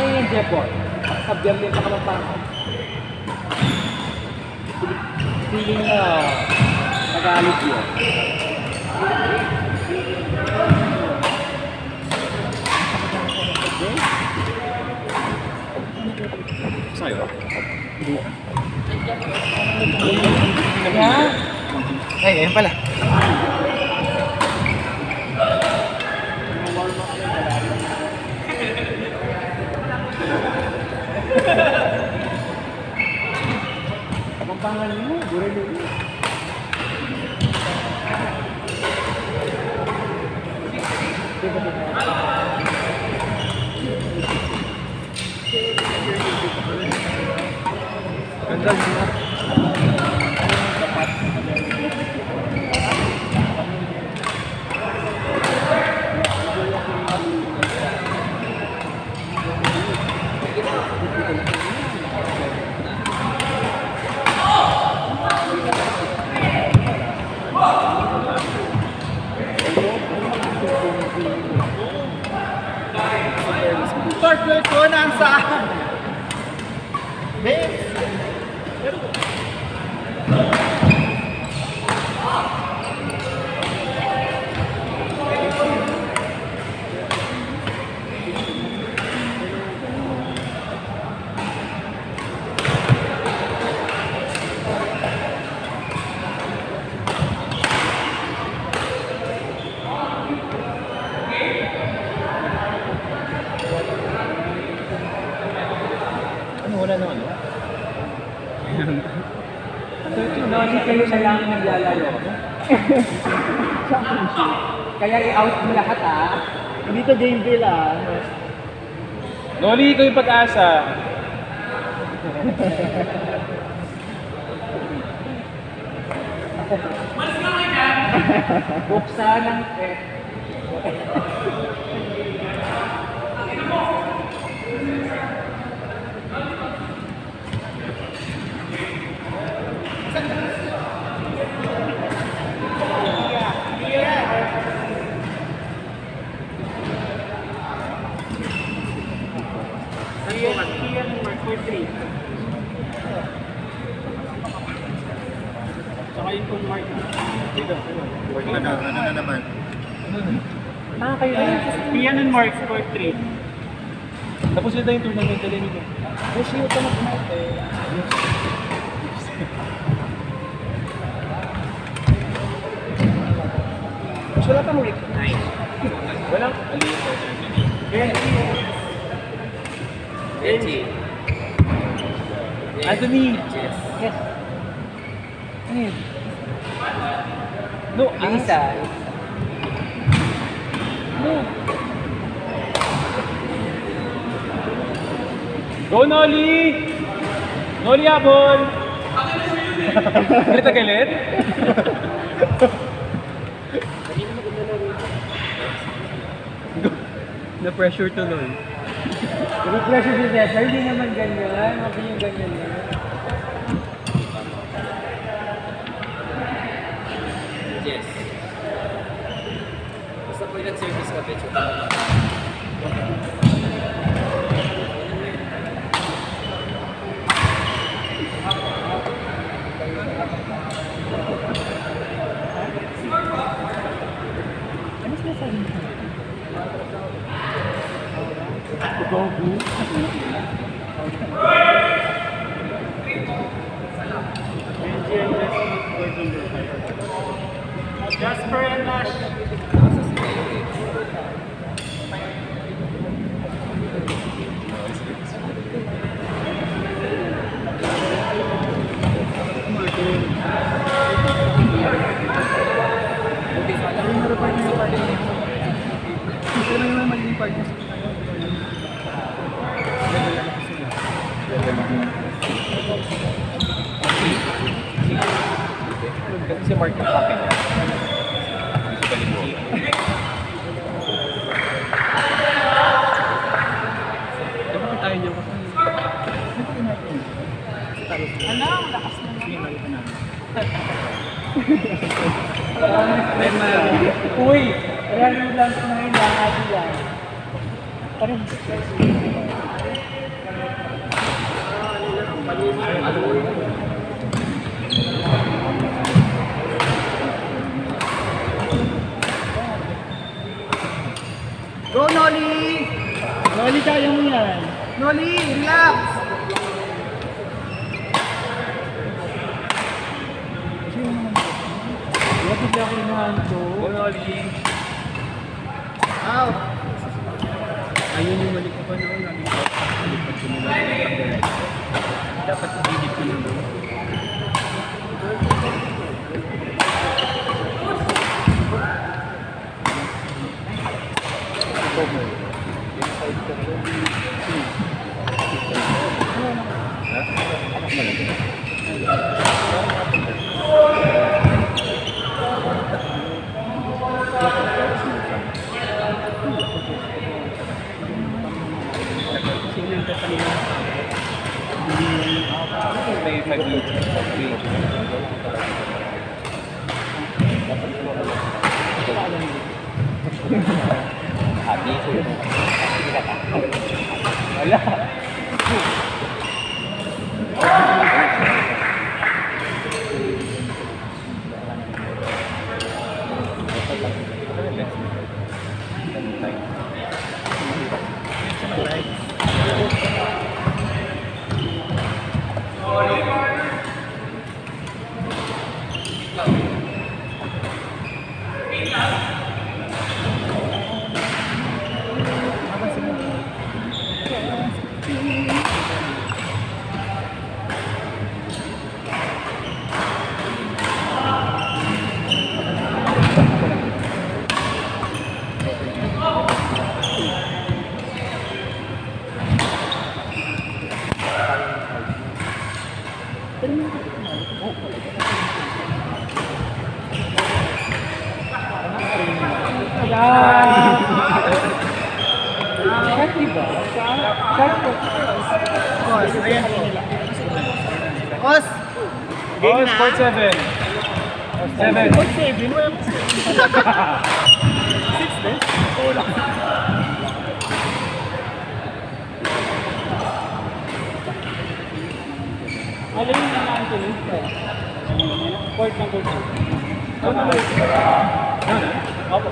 yung Jeffon. Sa Berlin sa Kapampangan. Feeling na nag-aalit yun. Sa'yo? Hindi. Yeah. Ay, ayun pala. Kapampangan mo, Burelo. Ganda niya. Partner ko nasaan? Babe! Ano, wala na ano? Hindi kayo na lang naglalaro. Kaya i-out mo lahat Hindi to game bill Noli, ikaw yung pag-asa. Buksan ng Kian Mark 3. Saka yung kung Mark. Dito. Ano na naman? Kayo na yun. Kian and Mark 3. Tapos yun na yung tournament nila nito. Yes, yung ito na Mas wala pang week. Walang aliyo sa Benji. Anthony! Yes. Ano yun? No, Yung isa. No. Go, Noli! Noli, habol! Galit na galit? Na-pressure tuloy. Pressure si Cesar, hindi naman ganyan. Huwag yung ganyan na. Yes. Basta po nag-service ka, Pecho. Ano sinasabi mo? Jasper and Nash. Si Mark yung happy niya. Si Balibo. Bakit tayo niyo kasi? Ano? Lakas na naman. Uy! Kaya lang sa mga ilang ati yan. Parang Go, Noli! Noli, kaya mo yan. Noli, relax! Lapit lang ako inahanto. Noli. Out! Ayun yung mali ko pa noon. Naging pag sumula. Dapat i-edit ko na doon. May 5 minutes. Happy. Wala. Shot, diba? Shot po. Pause, ayan. Pause! Oh, sport 7. 7. Pag 7, wala pa 6 din? Wala. Alam yung nanaan ko yun? Court ng court. Ano ba yun? Opo.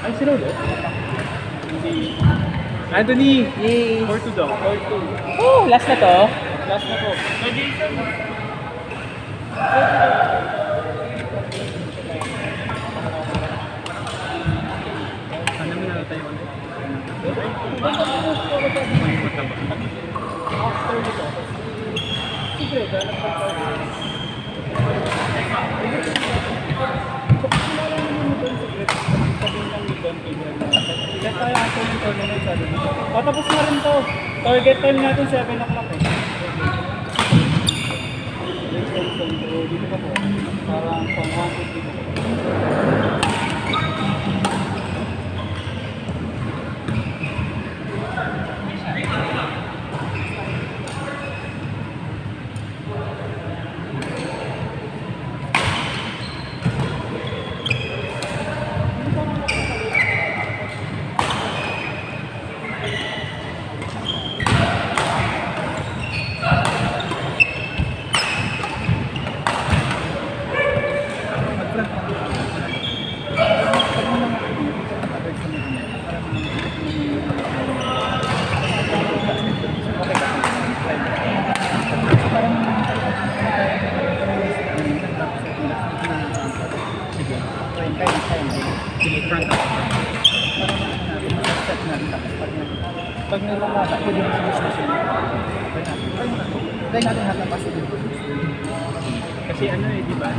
Ay, si Rolo? Hindi. Anthony! Yay! 4-2 daw. 4-2. Oh, last na to? Last na po. Kay Jason. Ano mo na tayo ulit? After nito. Sige, dapat pa tayo. Ilan tayo after yung tournament sa doon? Patapos na rin to. Target time natin 7 o'clock eh. Dito ka po. Parang pang 150 ko. Pag nalalasak ko din sa business yun. Try natin hatapas din. Kasi ano eh, di ba?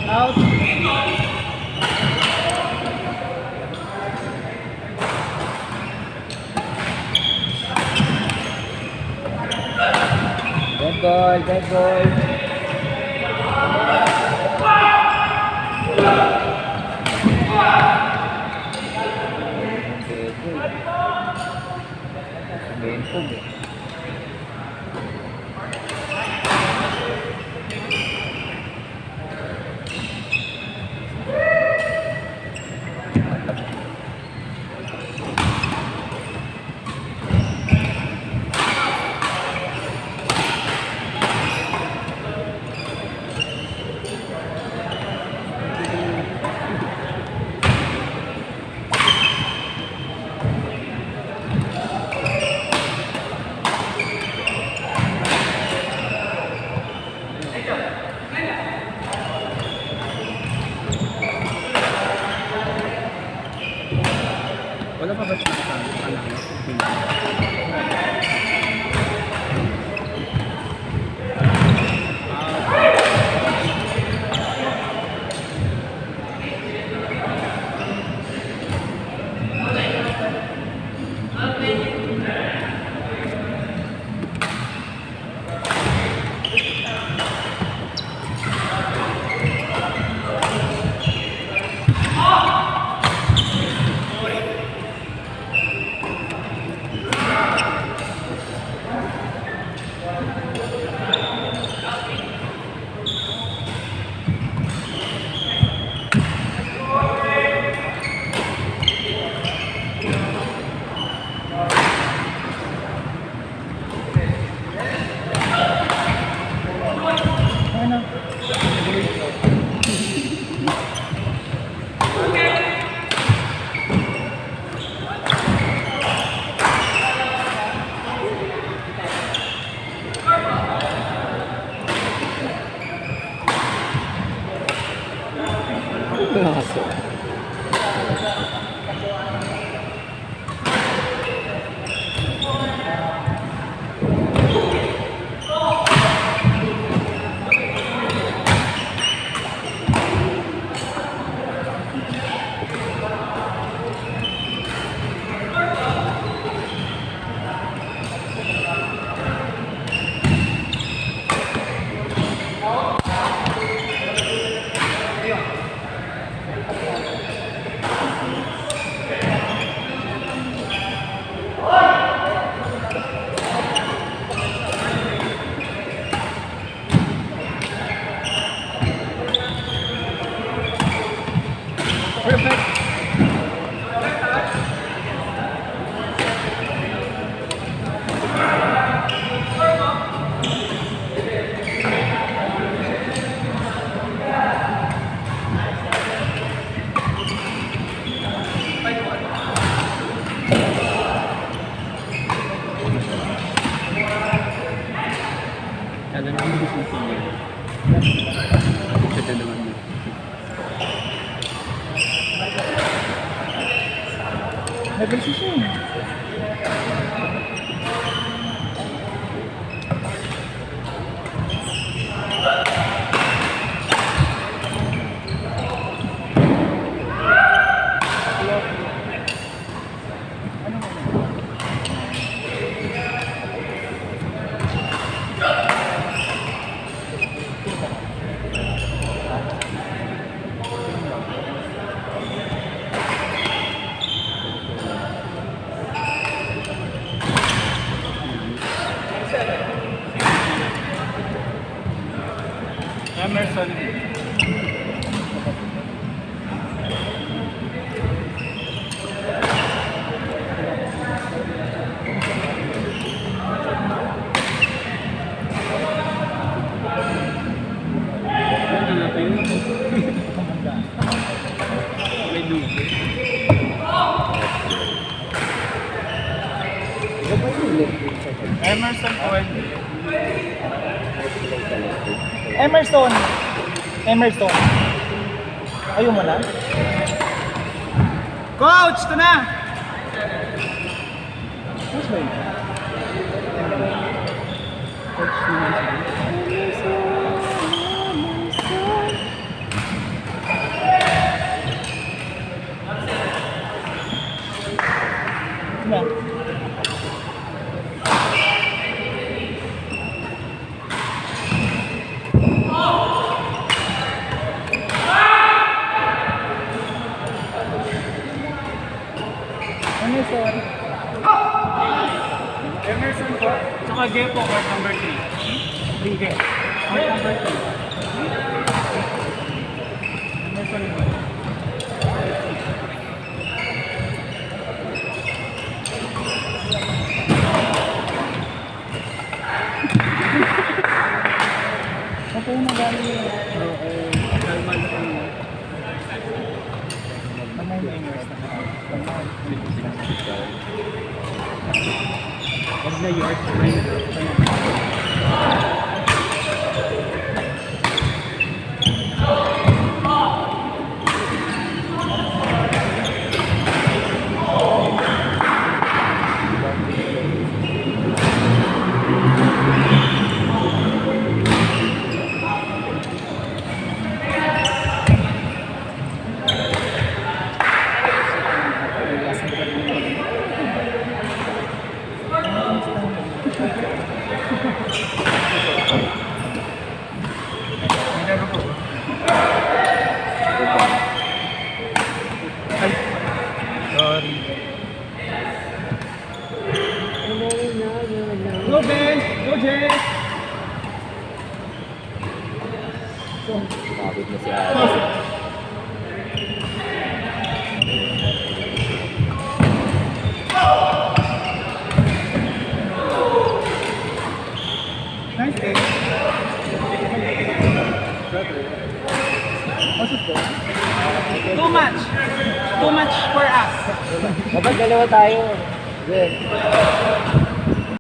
Out. Dead ball, dead ball. Bentog eh. Wala pa ba siya sa Kaso. Alam mo, hindi gusto ko yun. Ito naman yun. Nag-beses siya eh. Emerson. Emerson Cohen. Emerson. Emerson. Ayaw mo na? Coach, ito na! Coach ba yun? Coach naman siya. na yards behind the Go, Ben! Go, Jay! Pagod na si Alex. Nice day. Too much. Too much for us. Dapat dalawa tayo. Good.